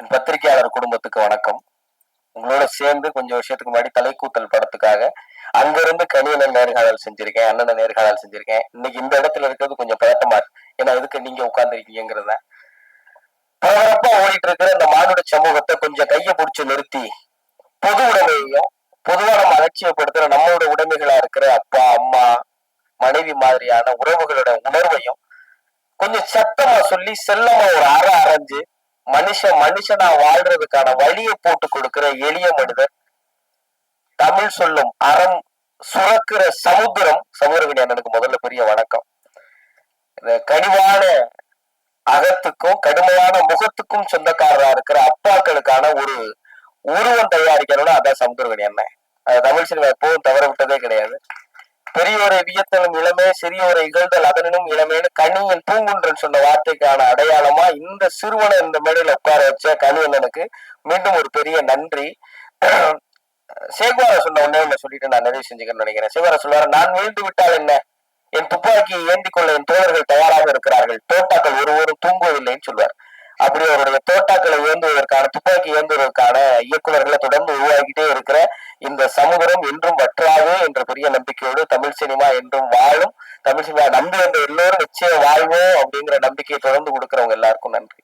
என் பத்திரிகையாளர் குடும்பத்துக்கு வணக்கம். உங்களோட சேர்ந்து கொஞ்சம் வருஷத்துக்கு முன்னாடி தலைக்கூத்தல் படத்துக்காக அங்கிருந்து கனியனை நேர்காணல் செஞ்சிருக்கேன், அண்ணனை நேர்காணல் செஞ்சிருக்கேன். இன்னைக்கு இந்த இடத்துல இருக்கிறது கொஞ்சம் பதட்டமா இருக்கு. ஏன்னா இதுக்கு நீங்க உட்கார்ந்துருக்கீங்கிறத பரபரப்பா ஓடிட்டு இருக்கிற இந்த மானுட சமூகத்தை கொஞ்சம் கையை பிடிச்சு நிறுத்தி பொது உடைமையையும் பொதுவா நம்ம அலட்சியப்படுத்துற நம்மளோட உடைமைகளா இருக்கிற அப்பா அம்மா மனைவி மாதிரியான உறவுகளோட உணர்வையும் கொஞ்சம் சத்தமா சொல்லி செல்லமா ஒரு அரைஞ்சு மனுஷனா வாழ்றதுக்கான வழியை போட்டு கொடுக்கிற எளிய மனிதர், தமிழ் சொல்லும் அறம் சுரக்கிற சமுத்திரம் சமூகவின் அண்ணனுக்கு முதல்ல பெரிய வணக்கம். இந்த கனிவான அகத்துக்கும் கடுமையான முகத்துக்கும் சொந்தக்காரரா இருக்கிற அப்பாக்களுக்கான ஒரு உருவம் தயாரிக்கணும்னா அதான் சமுத்திரகனி அண்ணன். அது தமிழ் சினிமா எப்பவும் தவற விட்டதே கிடையாது. பெரியோரை வியத்தலும் இளமே, சிறியோரை இகழ்தல் அதனும் இளமேனு கனியன் பூங்குன்றன் சொன்ன வார்த்தைக்கான அடையாளமா இந்த சிறுவனை இந்த மேடையில உட்கார வச்ச கனியண்ணனுக்கு மீண்டும் ஒரு பெரிய நன்றி. சேகுவாரா சொன்ன உடனே சொல்லிட்டு நான் நிறைவு செஞ்சுக்கணும்னு நினைக்கிறேன். சேகுவாரா சொல்லுவாரு, நான் வீழ்ந்து விட்டால் என்ன, என் துப்பாக்கியை ஏந்தி கொள்ள என் தோழர்கள் தயாராக இருக்கிறார்கள், தோட்டாக்கள் ஒருவரும் தூங்குவதில்லைன்னு சொல்லுவார். அப்படி அவருடைய தோட்டாக்களை ஏந்துவதற்கான துப்பாக்கி ஏந்துவதற்கான இயக்குநர்களை தொடர்ந்து உருவாக்கிட்டே இருக்கிற இந்த சமூகம் என்றும் வற்றாது என்ற பெரிய நம்பிக்கையோடு தமிழ் சினிமா என்றும் வாழும். தமிழ் சினிமா நம்பி வந்த எல்லோரும் நிச்சயம் வாழ்வோம் அப்படிங்கிற நம்பிக்கையை தொடர்ந்து கொடுக்கிறவங்க எல்லாருக்கும் நன்றி.